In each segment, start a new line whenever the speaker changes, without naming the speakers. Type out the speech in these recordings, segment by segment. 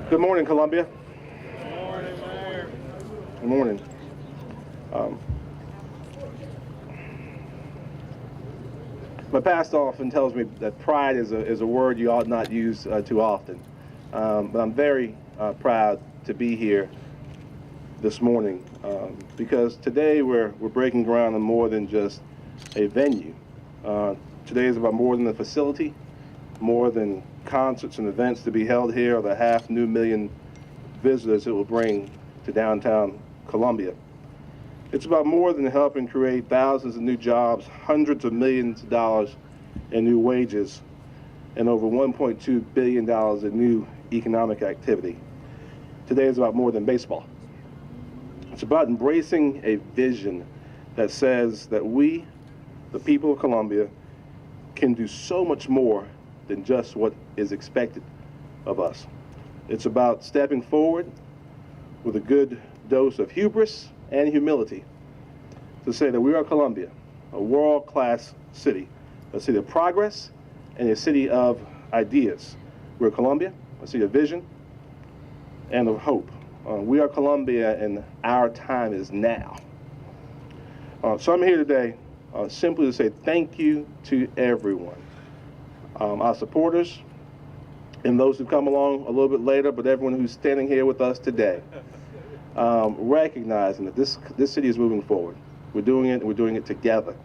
Good morning, Columbia.
Good morning, Mayor.
Good morning. My pastor often tells me that pride is a word you ought not use too often. But I'm very proud to be here this morning because today we're breaking ground on more than just a venue. Today is about more than a facility, more than concerts and events to be held here, or the 500,000 visitors it will bring to downtown Columbia. It's about more than helping create thousands of new jobs, hundreds of millions of dollars in new wages, and over $1.2 billion in new economic activity. Today is about more than baseball. It's about embracing a vision that says that we, the people of Columbia, can do so much more than just what is expected of us. It's about stepping forward with a good dose of hubris and humility to say that we are Columbia, a world-class city, a city of progress and a city of ideas. We're Columbia, a city of vision and of hope. We are Columbia, and our time is now. So I'm here today simply to say thank you to everyone, our supporters, and those who come along a little bit later, but everyone who's standing here with us today, recognizing that this city is moving forward. We're doing it, and we're doing it together.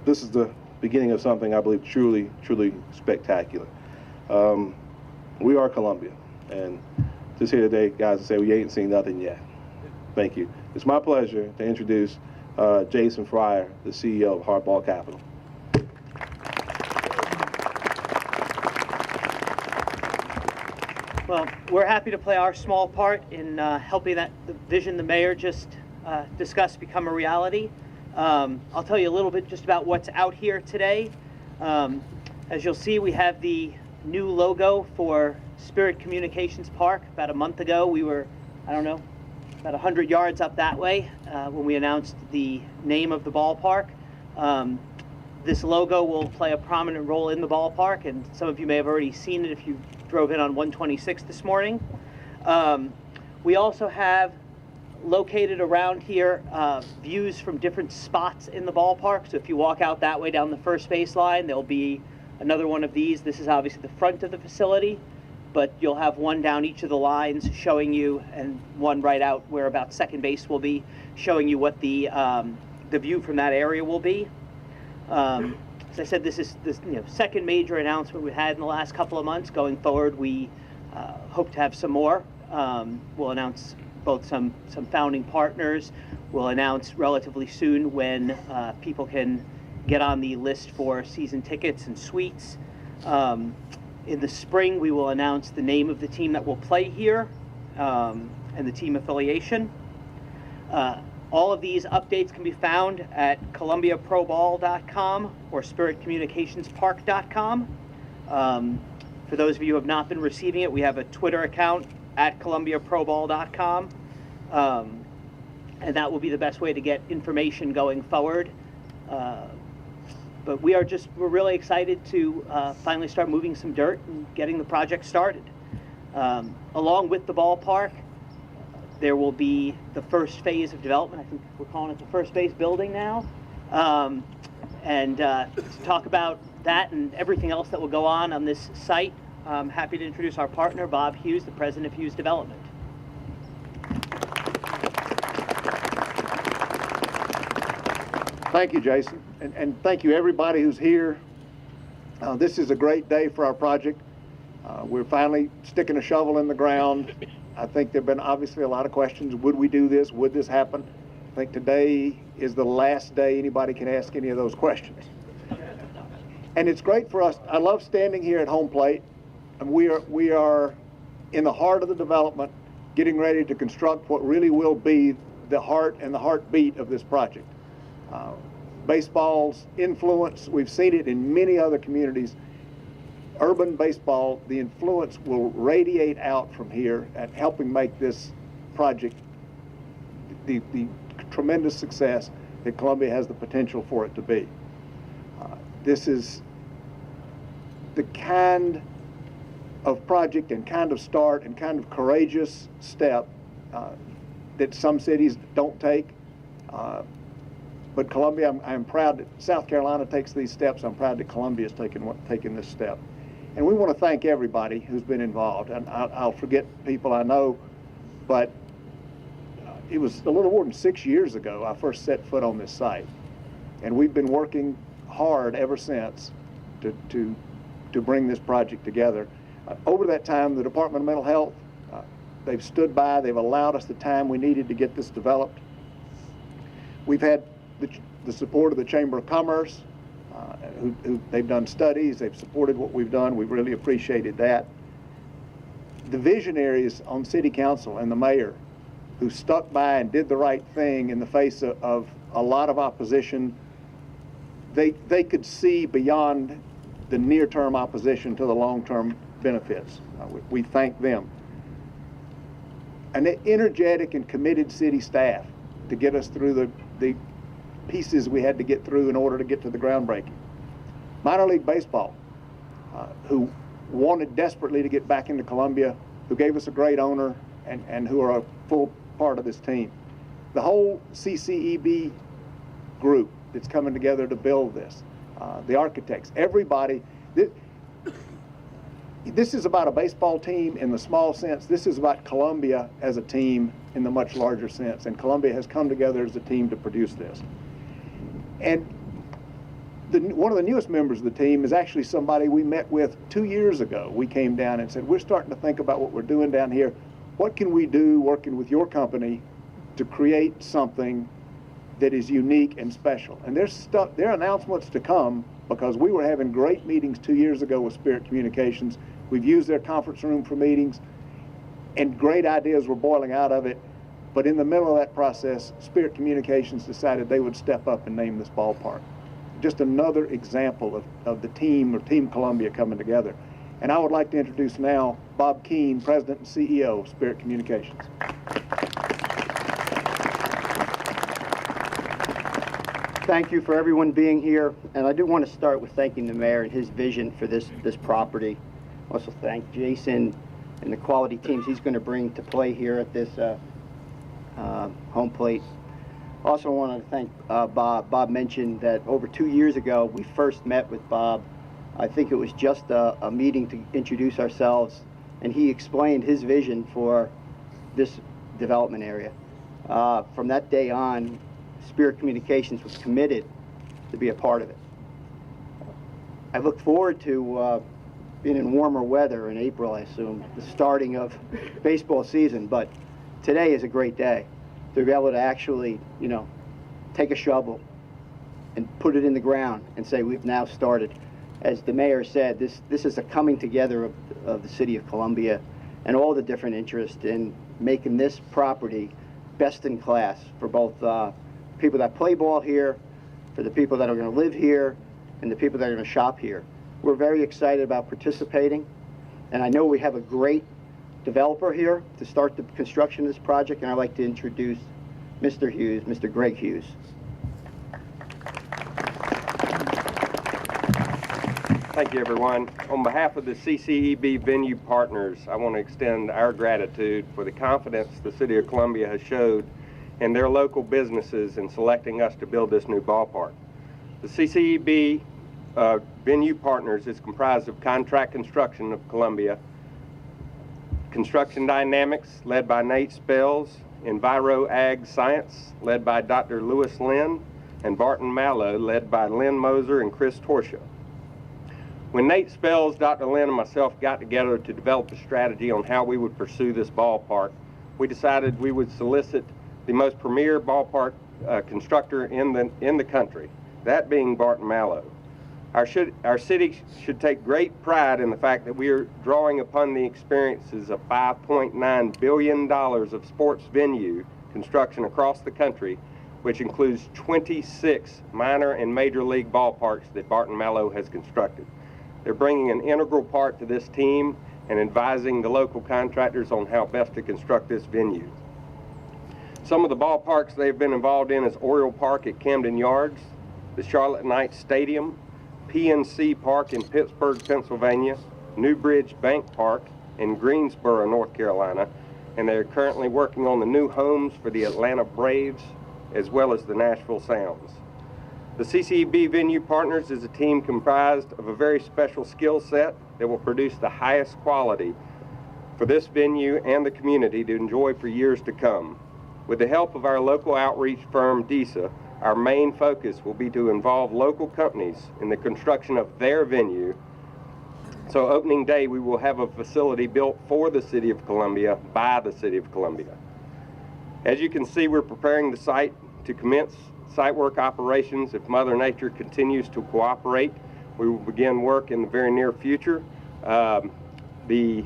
This is the beginning of something I believe truly, truly spectacular. We are Columbia, and just here today, guys, to say we ain't seen nothing yet. Thank you. It's my pleasure to introduce Jason Freier, the CEO of Hardball Capital.
Well, we're happy to play our small part in helping the vision the mayor just discussed become a reality. I'll tell you a little bit just about what's out here today. As you'll see, we have the new logo for Spirit Communications Park. About a month ago, we were, I don't know, about 100 yards up that way when we announced the name of the ballpark. This logo will play a prominent role in the ballpark, and some of you may have already seen it if you drove in on 126 this morning. We also have located around here views from different spots in the ballpark. So if you walk out that way down the first base line, there'll be another one of these. This is obviously the front of the facility, but you'll have one down each of the lines showing you, and one right out where about second base will be, showing you what the view from that area will be. As I said, this is the second major announcement we've had in the last couple of months. Going forward, we hope to have some more. We'll announce both some founding partners. We'll announce relatively soon when people can get on the list for season tickets and suites. In the spring, we will announce the name of the team that will play here and the team affiliation. All of these updates can be found at columbiaproball.com or spiritcommunicationspark.com. For those of you who have not been receiving it, we have a Twitter account at columbiaproball.com, and that will be the best way to get information going forward. But we're really excited to finally start moving some dirt and getting the project started. Along with the ballpark, there will be the first phase of development. I think we're calling it the first base building now. And to talk about that and everything else that will go on this site, I'm happy to introduce our partner, Bob Hughes, the president of Hughes Development.
Thank you, Jason, and thank you everybody who's here. This is a great day for our project. We're finally sticking a shovel in the ground. I think there have been obviously a lot of questions. Would we do this? Would this happen? I think today is the last day anybody can ask any of those questions. And it's great for us. I love standing here at home plate. And we are in the heart of the development, getting ready to construct what really will be the heart and the heartbeat of this project. Baseball's influence, we've seen it in many other communities. Urban baseball, the influence will radiate out from here at helping make this project the tremendous success that Columbia has the potential for it to be. This is the kind of project and kind of start and kind of courageous step that some cities don't take. But Columbia, I'm proud that South Carolina takes these steps. I'm proud that Columbia is taking this step. And we want to thank everybody who's been involved. And I'll forget people I know, but it was a little more than 6 years ago I first set foot on this site. And we've been working hard ever since to bring this project together. Over that time, the Department of Mental Health, they've stood by, they've allowed us the time we needed to get this developed. We've had the support of the Chamber of Commerce, who they've done studies, they've supported what we've done. We've really appreciated that. The visionaries on City Council and the mayor who stuck by and did the right thing in the face of a lot of opposition, they could see beyond the near-term opposition to the long-term benefits. We thank them. An energetic and committed city staff to get us through the pieces we had to get through in order to get to the groundbreaking. Minor League Baseball, who wanted desperately to get back into Columbia, who gave us a great owner and who are a full part of this team. The whole CCEB group that's coming together to build this, the architects, everybody. This is about a baseball team in the small sense. This is about Columbia as a team in the much larger sense. And Columbia has come together as a team to produce this. And one of the newest members of the team is actually somebody we met with 2 years ago. We came down and said, we're starting to think about what we're doing down here. What can we do working with your company to create something that is unique and special? And there are announcements to come, because we were having great meetings 2 years ago with Spirit Communications. We've used their conference room for meetings, and great ideas were boiling out of it. But in the middle of that process, Spirit Communications decided they would step up and name this ballpark. Just another example of the team, or Team Columbia, coming together. And I would like to introduce now Bob Keane, President and CEO of Spirit Communications.
Thank you for everyone being here, and I do want to start with thanking the mayor and his vision for this property. Also thank Jason and the quality teams he's going to bring to play here at this home plate. Also wanted to thank Bob. Bob mentioned that over 2 years ago we first met with Bob. I think it was just a meeting to introduce ourselves, and he explained his vision for this development area. From that day on, Spirit Communications was committed to be a part of it. I look forward to being in warmer weather in April, I assume, the starting of baseball season, but today is a great day to be able to actually, take a shovel and put it in the ground and say we've now started. As the mayor said, this is a coming together of the city of Columbia and all the different interests in making this property best in class for both people that play ball here, for the people that are going to live here, and the people that are going to shop here. We're very excited about participating, and I know we have a great developer here to start the construction of this project, and I'd like to introduce Mr. Hughes, Mr. Greg Hughes.
Thank you, everyone. On behalf of the CCEB venue partners, I want to extend our gratitude for the confidence the City of Columbia has showed in their local businesses in selecting us to build this new ballpark. The CCEB venue partners is comprised of Contract Construction of Columbia, Construction Dynamics, led by Nate Spells, Enviro Ag Science, led by Dr. Lewis Lynn, and Barton Mallow, led by Lynn Moser and Chris Torsha. When Nate Spells, Dr. Lynn, and myself got together to develop a strategy on how we would pursue this ballpark, we decided we would solicit the most premier ballpark constructor in the country, that being Barton Mallow. Our city should take great pride in the fact that we are drawing upon the experiences of $5.9 billion of sports venue construction across the country, which includes 26 minor and major league ballparks that Barton Mallow has constructed. They're bringing an integral part to this team and advising the local contractors on how best to construct this venue. Some of the ballparks they've been involved in is Oriole Park at Camden Yards, the Charlotte Knights Stadium, PNC Park in Pittsburgh, Pennsylvania, Newbridge Bank Park in Greensboro, North Carolina, and they're currently working on the new homes for the Atlanta Braves as well as the Nashville Sounds. The CCEB Venue Partners is a team comprised of a very special skill set that will produce the highest quality for this venue and the community to enjoy for years to come. With the help of our local outreach firm, DISA, our main focus will be to involve local companies in the construction of their venue. So opening day, we will have a facility built for the City of Columbia by the City of Columbia. As you can see, we're preparing the site to commence site work operations. If Mother Nature continues to cooperate, we will begin work in the very near future. The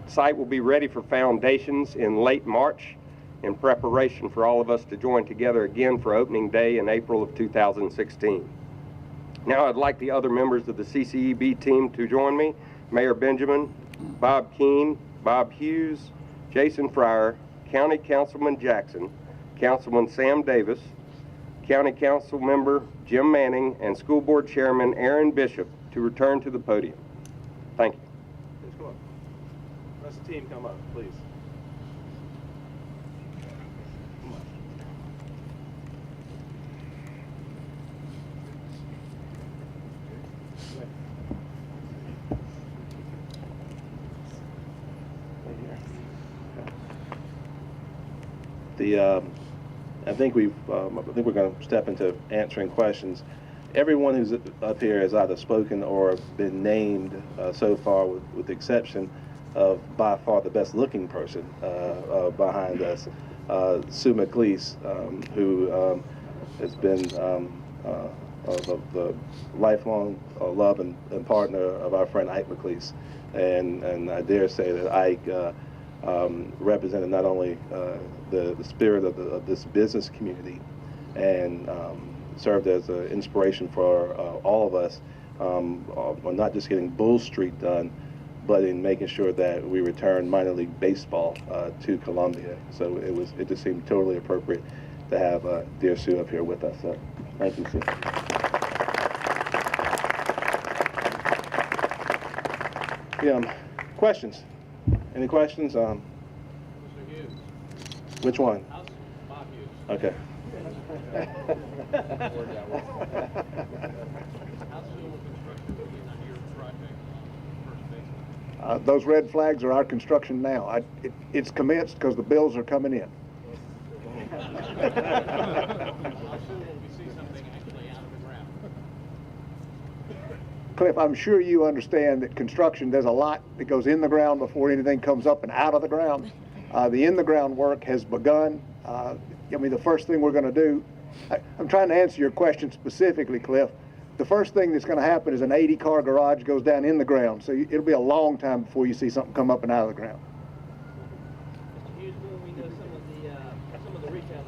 site will be ready for foundations in late March in preparation for all of us to join together again for opening day in April of 2016. Now I'd like the other members of the CCEB team to join me. Mayor Benjamin, Bob Keane, Bob Hughes, Jason Freier, County Councilman Jackson, Councilman Sam Davis, County Council Member Jim Manning, and School Board Chairman Aaron Bishop to return to the podium. Thank you.
Please come up. Rest of the team come up, please. I think we're going to step into answering questions. Everyone who's up here has either spoken or been named so far, with the exception of by far the best-looking person behind us, Sue McLeese, who has been the lifelong love and partner of our friend Ike McLeese, and I dare say that Ike represented not only the spirit of this business community and served as an inspiration for all of us on not just getting Bull Street done, but in making sure that we return minor league baseball to Columbia. So it just seemed totally appropriate to have dear Sue up here with us. So thank you, Sue. Questions? Any questions?
Mr. Hughes.
Which one?
Bob Hughes.
Okay.
How soon will construction begin on your project on First Base?
Those red flags are our construction now. It's commenced because the bills are coming in.
How soon will we see something actually out of the ground?
Cliff, I'm sure you understand that construction, there's a lot that goes in the ground before anything comes up and out of the ground. The in-the-ground work has begun. The first thing we're going to do, I'm trying to answer your question specifically, Cliff. The first thing that's going to happen is an 80-car garage goes down in the ground, so it'll be a long time before you see something come up and out of the ground.
Mr. Hughes, will we know some of the retailers?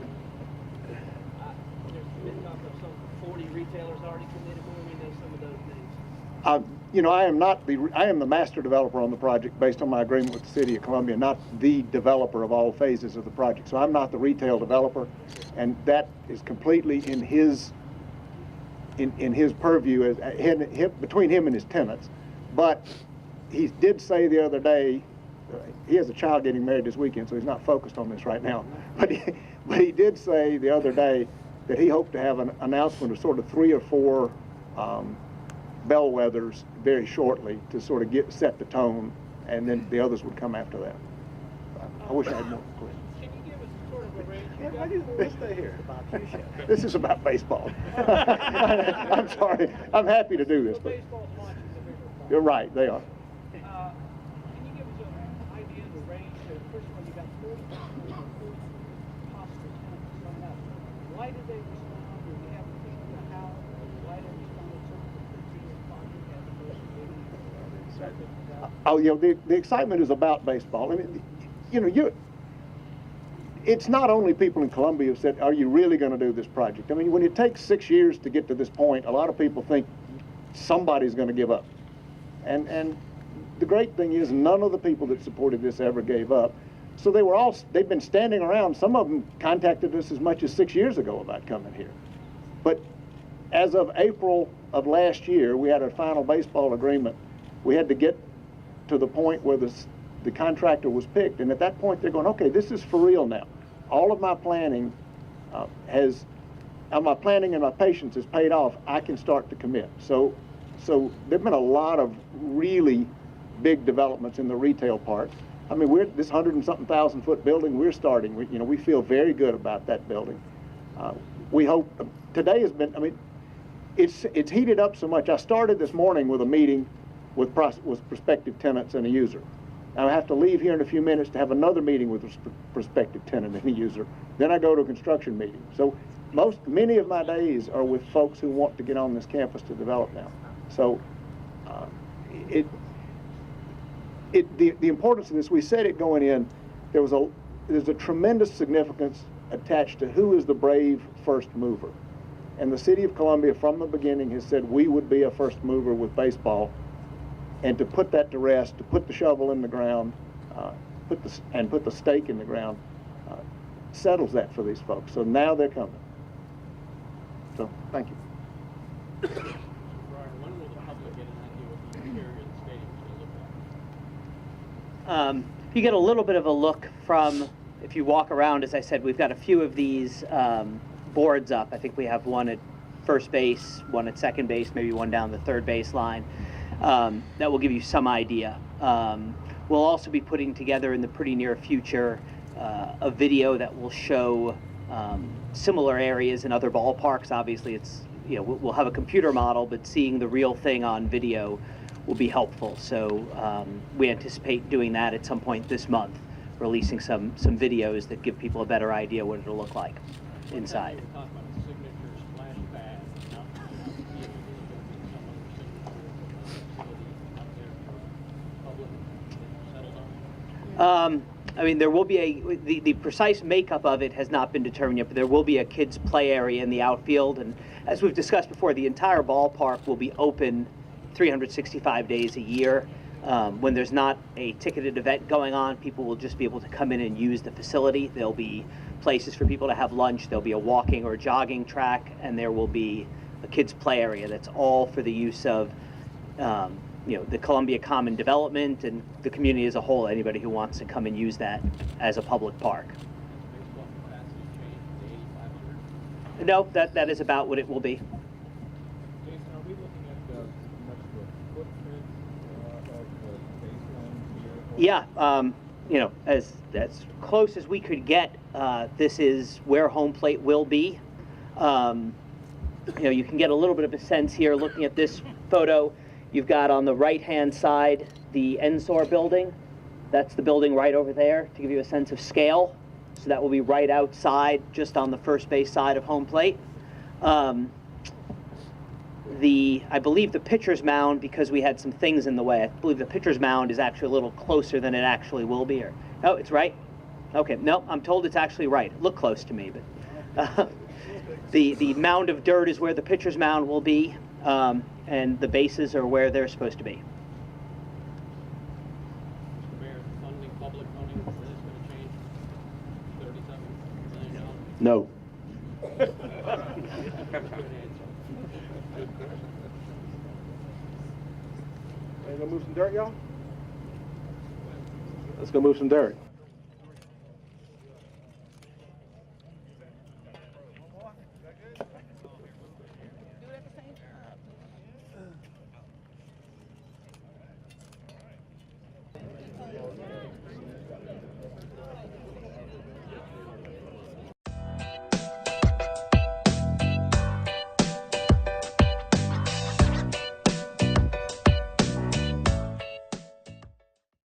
There's been talk of some 40 retailers already committed. Will we know some of those names?
I am the master developer on the project based on my agreement with the City of Columbia, not the developer of all phases of the project. So I'm not the retail developer, and that is completely in his purview, between him and his tenants. But he did say the other day, he has a child getting married this weekend, so he's not focused on this right now. But he did say the other day that he hoped to have an announcement of sort of 3 or 4 bellwethers very shortly to sort of set the tone, and then the others would come after that. I wish I had more.
Can you give us sort of a range?
Let's stay here. This is about baseball. I'm sorry. I'm happy to do this. But
Baseball's watching the bigger part.
you're right. They are.
Can you give us an idea of the range? First of all, you got 40 possible tenants coming up. Why did they respond? Did we have to think about how? Why they responded so quickly responding as opposed to maybe
The excitement is about baseball. I mean, it's not only people in Columbia who said, "Are you really going to do this project?" I mean, when it takes 6 years to get to this point, a lot of people think somebody's going to give up. And the great thing is, none of the people that supported this ever gave up. So they've been standing around. Some of them contacted us as much as 6 years ago about coming here. But as of April of last year, we had our final baseball agreement. We had to get to the point where the contractor was picked, and at that point they're going, okay, this is for real now. All of my planning my planning and my patience has paid off. I can start to commit. So there've been a lot of really big developments in the retail part. I mean, this 100 and something thousand foot building we're starting. We feel very good about that building. We hope today has been. I mean, it's heated up so much. I started this morning with a meeting with prospective tenants and a user. Now I have to leave here in a few minutes to have another meeting with a prospective tenant and a user. Then I go to a construction meeting. So many of my days are with folks who want to get on this campus to develop now. So the importance of this, we said it going in, there's a tremendous significance attached to who is the brave first mover. And the city of Columbia from the beginning has said we would be a first mover with baseball. And to put that to rest, to put the shovel in the ground, put the stake in the ground, settles that for these folks. So now they're coming. So thank you.
Freier, when will the public get an idea what the interior of the stadium is going to look like?
You get a little bit of a look from, if you walk around, as I said, we've got a few of these boards up. I think we have one at first base, one at second base, maybe one down the third base line. That will give you some idea. We'll also be putting together in the pretty near future a video that will show similar areas in other ballparks. Obviously, it's we'll have a computer model, but seeing the real thing on video will be helpful. So we anticipate doing that at some point this month, releasing some videos that give people a better idea what it'll look like inside.
We talked about a signature splash pad. Now, is there going to be some other signature facility out there for public that settled on?
I mean, there will be the precise makeup of it has not been determined yet, but there will be a kids' play area in the outfield. And as we've discussed before, the entire ballpark will be open 365 days a year. When there's not a ticketed event going on, people will just be able to come in and use the facility. There'll be places for people to have lunch. There'll be a walking or jogging track, and there will be a kids' play area. That's all for the use of the Columbia Common Development and the community as a whole, anybody who wants to come and use that as a public park.
Has baseball capacity changed to 8,500?
No, that is about what it will be.
Jason, are we looking at much of the footprint of the baseline here?
Yeah, as close as we could get, this is where home plate will be. You can get a little bit of a sense here looking at this photo. You've got on the right-hand side the NSOR building. That's the building right over there to give you a sense of scale. So that will be right outside, just on the first base side of home plate. I believe the pitcher's mound, because we had some things in the way, I believe the pitcher's mound is actually a little closer than it actually will be. No, it's right? Okay, no, I'm told it's actually right. It looked close to me, but the mound of dirt is where the pitcher's mound will be. And the bases are where they're supposed to be.
Mr. Mayor, funding, public funding, is this going to change? $37 million?
No.
Good answer.
Ready to go move some dirt, y'all? Let's go move some dirt.